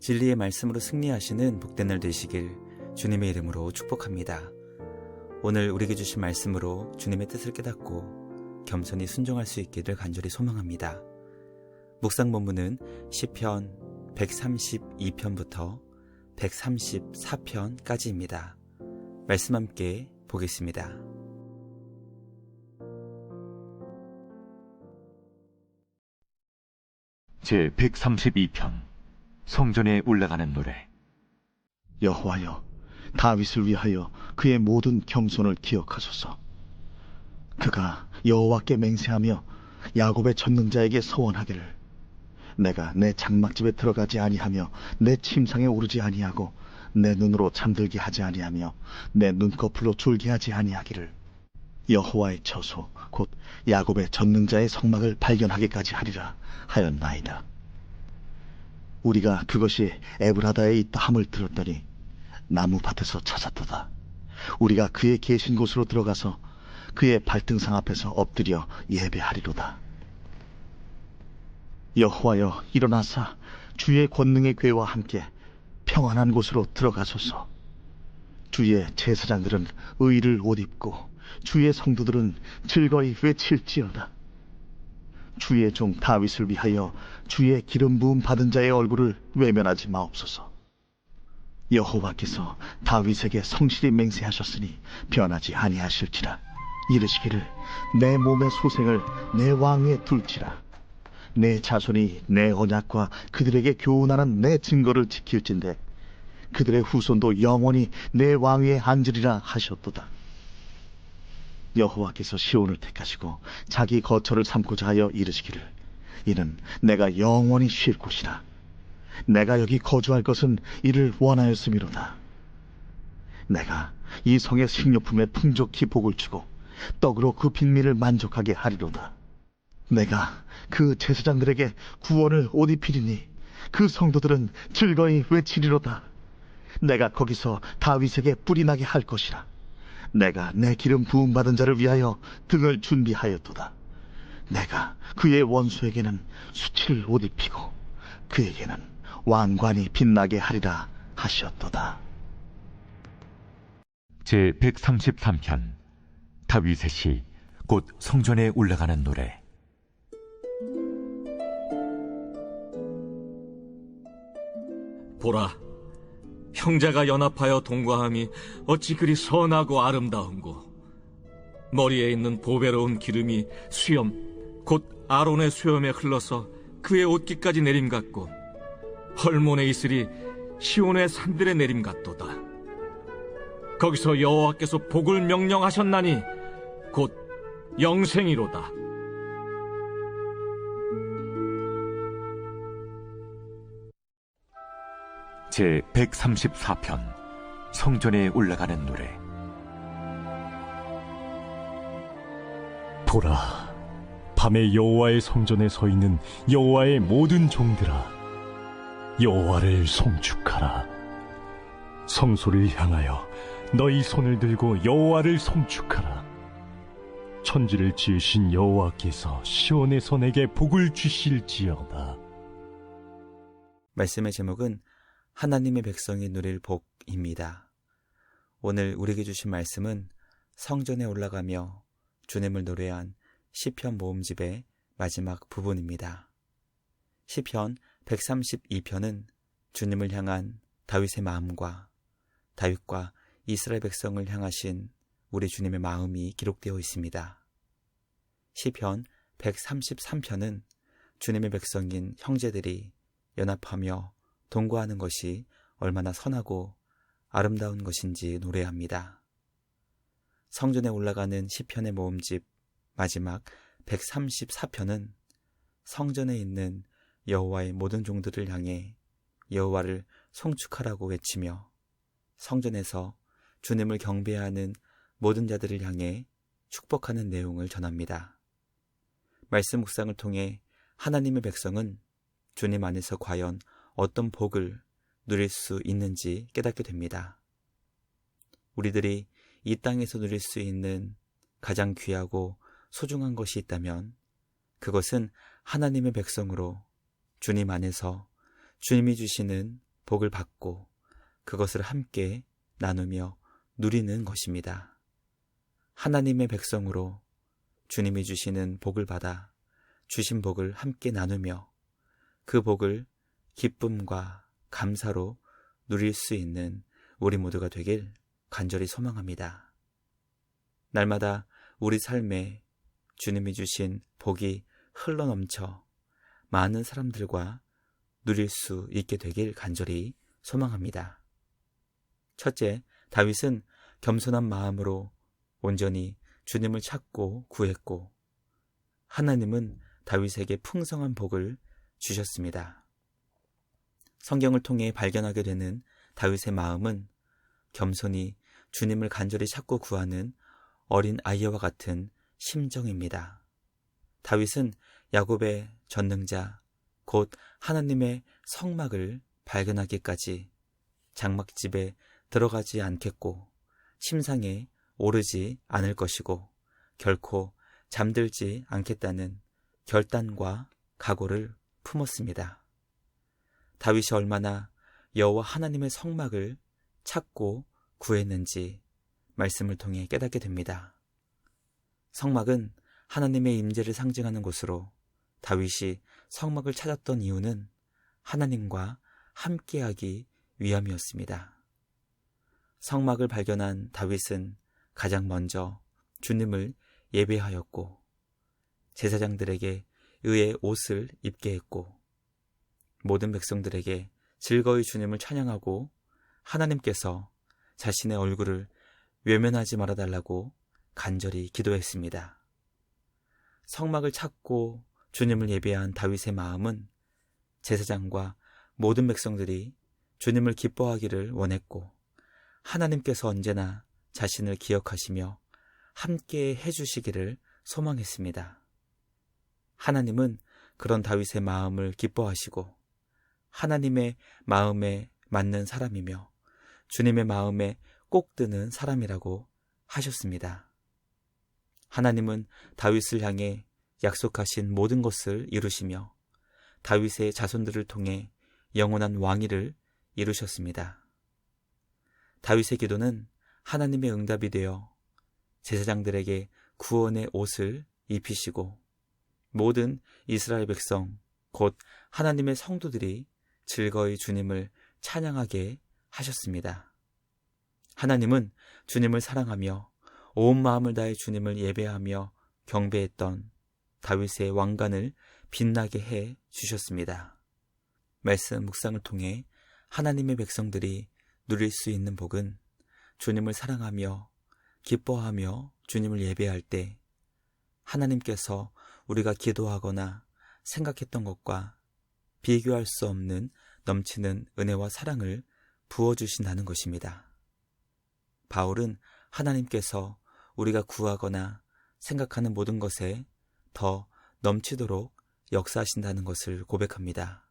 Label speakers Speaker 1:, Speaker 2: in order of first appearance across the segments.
Speaker 1: 진리의 말씀으로 승리하시는 복된 날 되시길 주님의 이름으로 축복합니다. 오늘 우리에게 주신 말씀으로 주님의 뜻을 깨닫고 겸손히 순종할 수 있기를 간절히 소망합니다. 묵상 본문은 시편 132편부터 134편까지입니다. 말씀 함께 보겠습니다.
Speaker 2: 제 132편 성전에 올라가는 노래.
Speaker 3: 여호와여, 다윗을 위하여 그의 모든 겸손을 기억하소서. 그가 여호와께 맹세하며 야곱의 전능자에게 서원하기를, 내가 내 장막집에 들어가지 아니하며 내 침상에 오르지 아니하고 내 눈으로 잠들게 하지 아니하며 내 눈꺼풀로 졸게 하지 아니하기를 여호와의 처소 곧 야곱의 전능자의 성막을 발견하기까지 하리라 하였나이다. 우리가 그것이 에브라다에 있다 함을 들었더니 나무밭에서 찾았도다. 우리가 그의 계신 곳으로 들어가서 그의 발등상 앞에서 엎드려 예배하리로다. 여호와여, 일어나사 주의 권능의 궤와 함께 평안한 곳으로 들어가소서. 주의 제사장들은 의를 옷 입고 주의 성도들은 즐거이 외칠지어다. 주의 종 다윗을 위하여 주의 기름 부음 받은 자의 얼굴을 외면하지 마옵소서. 여호와께서 다윗에게 성실히 맹세하셨으니 변하지 아니하실지라. 이르시기를, 내 몸의 소생을 내 왕위에 둘지라. 내 자손이 내 언약과 그들에게 교훈하는 내 증거를 지킬진대 그들의 후손도 영원히 내 왕위에 앉으리라 하셨도다. 여호와께서 시온을 택하시고 자기 거처를 삼고자 하여 이르시기를, 이는 내가 영원히 쉴 곳이라. 내가 여기 거주할 것은 이를 원하였음이로다. 내가 이 성의 식료품에 풍족히 복을 주고 떡으로 그 빈민을 만족하게 하리로다. 내가 그 제사장들에게 구원을 옷 입히리니 그 성도들은 즐거이 외치리로다. 내가 거기서 다윗에게 뿔이 나게 할 것이라. 내가 내 기름 부음 받은 자를 위하여 등을 준비하였도다. 내가 그의 원수에게는 수치를 옷 입히고 그에게는 왕관이 빛나게 하리라 하셨도다.
Speaker 2: 제 133편 다윗의 시 곧 성전에 올라가는 노래.
Speaker 4: 보라, 형제가 연합하여 동거함이 어찌 그리 선하고 아름다운고. 머리에 있는 보배로운 기름이 수염 곧 아론의 수염에 흘러서 그의 옷깃까지 내림 같고 헐몬의 이슬이 시온의 산들의 내림 같도다. 거기서 여호와께서 복을 명령하셨나니 곧 영생이로다.
Speaker 2: 제 134편 성전에 올라가는 노래.
Speaker 5: 보라, 밤에 여호와의 성전에 서 있는 여호와의 모든 종들아, 여호와를 송축하라. 성소를 향하여 너희 손을 들고 여호와를 송축하라. 천지를 지으신 여호와께서 시온에서 내게 복을 주실지어다.
Speaker 1: 말씀의 제목은 하나님의 백성이 누릴 복입니다. 오늘 우리에게 주신 말씀은 성전에 올라가며 주님을 노래한 시편 모음집의 마지막 부분입니다. 시편 132편은 주님을 향한 다윗의 마음과 다윗과 이스라엘 백성을 향하신 우리 주님의 마음이 기록되어 있습니다. 시편 133편은 주님의 백성인 형제들이 연합하며 동거하는 것이 얼마나 선하고 아름다운 것인지 노래합니다. 성전에 올라가는 시편의 모음집 마지막 134편은 성전에 있는 여호와의 모든 종들을 향해 여호와를 송축하라고 외치며 성전에서 주님을 경배하는 모든 자들을 향해 축복하는 내용을 전합니다. 말씀 묵상을 통해 하나님의 백성은 주님 안에서 과연 어떤 복을 누릴 수 있는지 깨닫게 됩니다. 우리들이 이 땅에서 누릴 수 있는 가장 귀하고 소중한 것이 있다면 그것은 하나님의 백성으로 주님 안에서 주님이 주시는 복을 받고 그것을 함께 나누며 누리는 것입니다. 하나님의 백성으로 주님이 주시는 복을 받아 주신 복을 함께 나누며 그 복을 기쁨과 감사로 누릴 수 있는 우리 모두가 되길 간절히 소망합니다. 날마다 우리 삶에 주님이 주신 복이 흘러넘쳐 많은 사람들과 누릴 수 있게 되길 간절히 소망합니다. 첫째, 다윗은 겸손한 마음으로 온전히 주님을 찾고 구했고 하나님은 다윗에게 풍성한 복을 주셨습니다. 성경을 통해 발견하게 되는 다윗의 마음은 겸손히 주님을 간절히 찾고 구하는 어린 아이와 같은 심정입니다. 다윗은 야곱의 전능자, 곧 하나님의 성막을 발견하기까지 장막집에 들어가지 않겠고 심상에 오르지 않을 것이고 결코 잠들지 않겠다는 결단과 각오를 품었습니다. 다윗이 얼마나 여호와 하나님의 성막을 찾고 구했는지 말씀을 통해 깨닫게 됩니다. 성막은 하나님의 임재를 상징하는 곳으로 다윗이 성막을 찾았던 이유는 하나님과 함께하기 위함이었습니다. 성막을 발견한 다윗은 가장 먼저 주님을 예배하였고 제사장들에게 의의 옷을 입게 했고 모든 백성들에게 즐거이 주님을 찬양하고 하나님께서 자신의 얼굴을 외면하지 말아달라고 간절히 기도했습니다. 성막을 찾고 주님을 예배한 다윗의 마음은 제사장과 모든 백성들이 주님을 기뻐하기를 원했고 하나님께서 언제나 자신을 기억하시며 함께 해주시기를 소망했습니다. 하나님은 그런 다윗의 마음을 기뻐하시고 하나님의 마음에 맞는 사람이며 주님의 마음에 꼭 드는 사람이라고 하셨습니다. 하나님은 다윗을 향해 약속하신 모든 것을 이루시며 다윗의 자손들을 통해 영원한 왕위를 이루셨습니다. 다윗의 기도는 하나님의 응답이 되어 제사장들에게 구원의 옷을 입히시고 모든 이스라엘 백성 곧 하나님의 성도들이 즐거이 주님을 찬양하게 하셨습니다. 하나님은 주님을 사랑하며 온 마음을 다해 주님을 예배하며 경배했던 다윗의 왕관을 빛나게 해 주셨습니다. 말씀 묵상을 통해 하나님의 백성들이 누릴 수 있는 복은 주님을 사랑하며 기뻐하며 주님을 예배할 때 하나님께서 우리가 기도하거나 생각했던 것과 비교할 수 없는 넘치는 은혜와 사랑을 부어주신다는 것입니다. 바울은 하나님께서 우리가 구하거나 생각하는 모든 것에 더 넘치도록 역사하신다는 것을 고백합니다.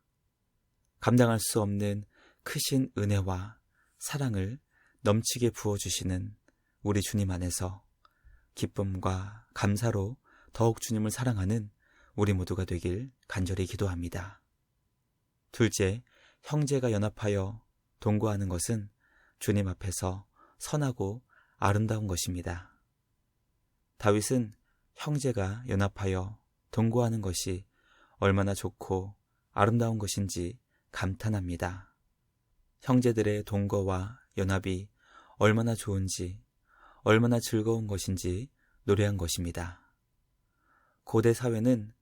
Speaker 1: 감당할 수 없는 크신 은혜와 사랑을 넘치게 부어주시는 우리 주님 안에서 기쁨과 감사로 더욱 주님을 사랑하는 우리 모두가 되길 간절히 기도합니다. 둘째, 형제가 연합하여 동거하는 것은 주님 앞에서 선하고 아름다운 것입니다. 다윗은 형제가 연합하여 동거하는 것이 얼마나 좋고 아름다운 것인지 감탄합니다. 형제들의 동거와 연합이 얼마나 좋은지, 얼마나 즐거운 것인지 노래한 것입니다. 고대 사회는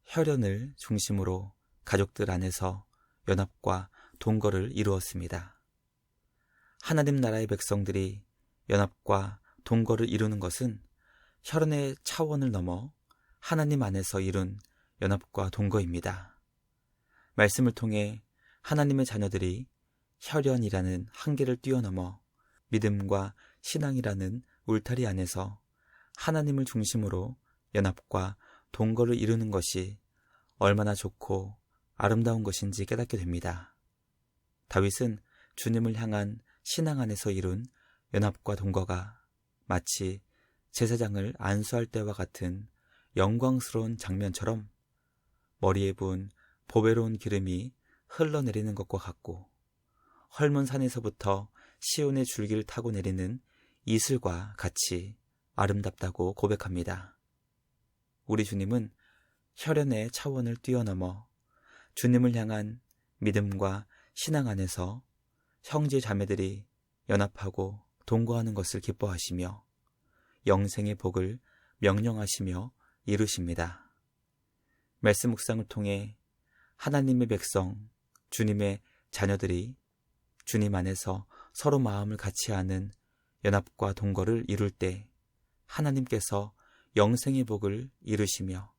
Speaker 1: 혈연을 중심으로 가족들 안에서 연합과 동거를 이루었습니다. 하나님 나라의 백성들이 연합과 동거를 이루는 것은 혈연의 차원을 넘어 하나님 안에서 이룬 연합과 동거입니다. 말씀을 통해 하나님의 자녀들이 혈연이라는 한계를 뛰어넘어 믿음과 신앙이라는 울타리 안에서 하나님을 중심으로 연합과 동거를 이루는 것이 얼마나 좋고 아름다운 것인지 깨닫게 됩니다. 다윗은 주님을 향한 신앙 안에서 이룬 연합과 동거가 마치 제사장을 안수할 때와 같은 영광스러운 장면처럼 머리에 부은 보배로운 기름이 흘러내리는 것과 같고 헐몬 산에서부터 시온의 줄기를 타고 내리는 이슬과 같이 아름답다고 고백합니다. 우리 주님은 혈연의 차원을 뛰어넘어 주님을 향한 믿음과 신앙 안에서 형제 자매들이 연합하고 동거하는 것을 기뻐하시며 영생의 복을 명령하시며 이루십니다. 말씀 묵상을 통해 하나님의 백성, 주님의 자녀들이 주님 안에서 서로 마음을 같이 하는 연합과 동거를 이룰 때 하나님께서 영생의 복을 이루시며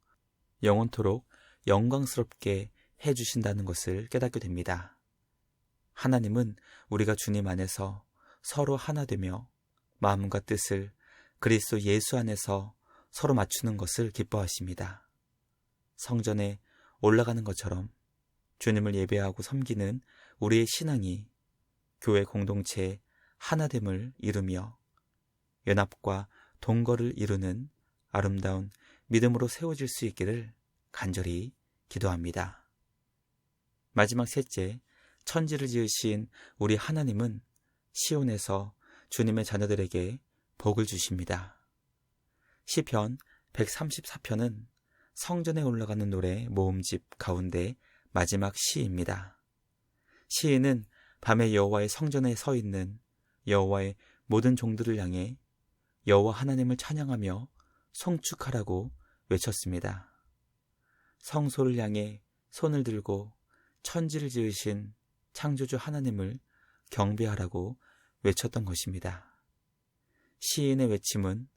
Speaker 1: 영원토록 영광스럽게 해주신다는 것을 깨닫게 됩니다. 하나님은 우리가 주님 안에서 서로 하나 되며 마음과 뜻을 그리스도 예수 안에서 서로 맞추는 것을 기뻐하십니다. 성전에 올라가는 것처럼 주님을 예배하고 섬기는 우리의 신앙이 교회 공동체의 하나됨을 이루며 연합과 동거를 이루는 아름다운 믿음으로 세워질 수 있기를 간절히 기도합니다. 마지막 셋째, 천지를 지으신 우리 하나님은 시온에서 주님의 자녀들에게 복을 주십니다. 시편 134편은 성전에 올라가는 노래 모음집 가운데 마지막 시입니다. 시인은 밤에 여호와의 성전에 서 있는 여호와의 모든 종들을 향해 여호와 하나님을 찬양하며 송축하라고 외쳤습니다. 성소를 향해 손을 들고 천지를 지으신 창조주 하나님을 경배하라고 외쳤던 것입니다. 시인의 외침은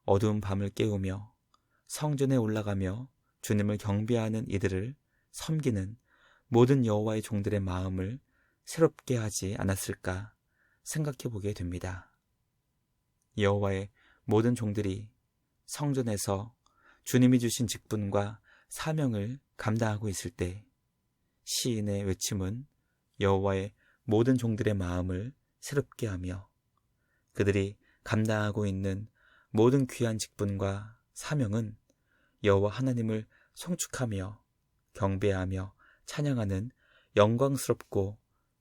Speaker 1: 어두운 밤을 깨우며 성전에 올라가며 주님을 경배하는 이들을 섬기는 모든 여호와의 종들의 마음을 새롭게 하지 않았을까 생각해 보게 됩니다. 여호와의 모든 종들이 성전에서 주님이 주신 직분과 사명을 감당하고 있을 때 시인의 외침은 여호와의 모든 종들의 마음을 새롭게 하며 그들이 감당하고 있는 모든 귀한 직분과 사명은 여호와 하나님을 송축하며 경배하며 찬양하는 영광스럽고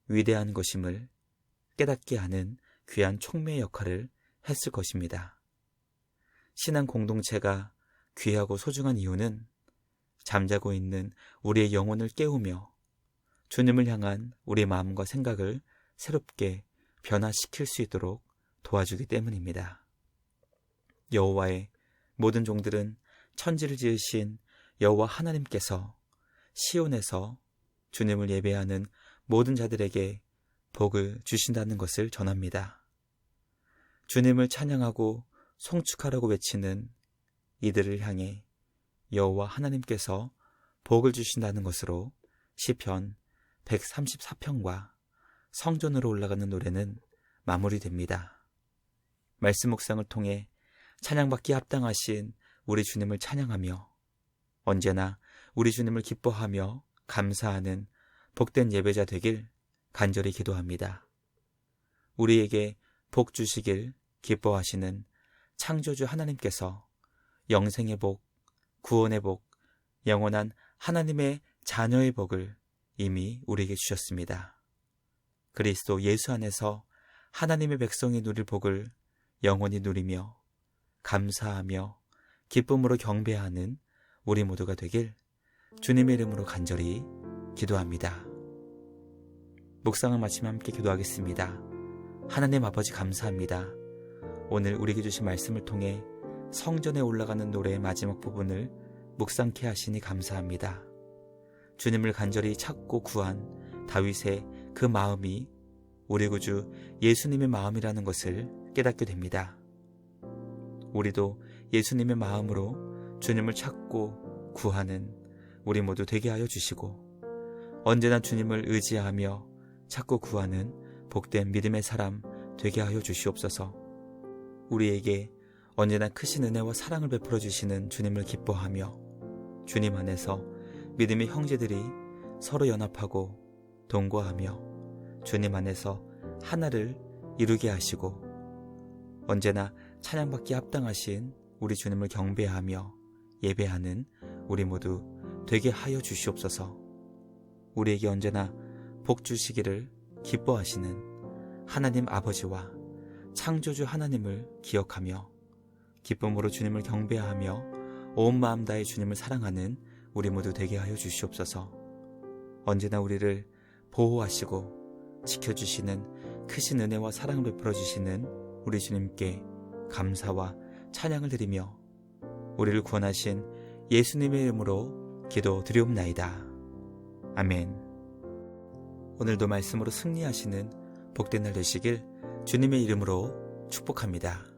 Speaker 1: 위대한 것임을 깨닫게 하는 귀한 촉매의 역할을 했을 것입니다. 신앙 공동체가 귀하고 소중한 이유는 잠자고 있는 우리의 영혼을 깨우며 주님을 향한 우리의 마음과 생각을 새롭게 변화시킬 수 있도록 도와주기 때문입니다. 여호와의 모든 종들은 천지를 지으신 여호와 하나님께서 시온에서 주님을 예배하는 모든 자들에게 복을 주신다는 것을 전합니다. 주님을 찬양하고 송축하라고 외치는 이들을 향해 여호와 하나님께서 복을 주신다는 것으로 시편 134편과 성전으로 올라가는 노래는 마무리됩니다. 말씀 묵상을 통해 찬양받기 합당하신 우리 주님을 찬양하며 언제나 우리 주님을 기뻐하며 감사하는 복된 예배자 되길 간절히 기도합니다. 우리에게 복 주시길 기뻐하시는 창조주 하나님께서 영생의 복, 구원의 복, 영원한 하나님의 자녀의 복을 이미 우리에게 주셨습니다. 그리스도 예수 안에서 하나님의 백성이 누릴 복을 영원히 누리며 감사하며 기쁨으로 경배하는 우리 모두가 되길 주님의 이름으로 간절히 기도합니다. 묵상을 마치며 함께 기도하겠습니다. 하나님 아버지 감사합니다. 오늘 우리에게 주신 말씀을 통해 성전에 올라가는 노래의 마지막 부분을 묵상케 하시니 감사합니다. 주님을 간절히 찾고 구한 다윗의 그 마음이 우리 구주 예수님의 마음이라는 것을 깨닫게 됩니다. 우리도 예수님의 마음으로 주님을 찾고 구하는 우리 모두 되게 하여 주시고 언제나 주님을 의지하며 찾고 구하는 복된 믿음의 사람 되게 하여 주시옵소서. 우리에게 언제나 크신 은혜와 사랑을 베풀어 주시는 주님을 기뻐하며 주님 안에서 믿음의 형제들이 서로 연합하고 동거하며 주님 안에서 하나를 이루게 하시고 언제나 찬양받기 합당하신 우리 주님을 경배하며 예배하는 우리 모두 되게 하여 주시옵소서. 우리에게 언제나 복 주시기를 기뻐하시는 하나님 아버지와 창조주 하나님을 기억하며 기쁨으로 주님을 경배하며 온 마음 다해 주님을 사랑하는 우리 모두 되게 하여 주시옵소서. 언제나 우리를 보호하시고 지켜주시는 크신 은혜와 사랑을 베풀어 주시는 우리 주님께 감사와 찬양을 드리며 우리를 구원하신 예수님의 이름으로 기도드리옵나이다. 아멘. 오늘도 말씀으로 승리하시는 복된 날 되시길 주님의 이름으로 축복합니다.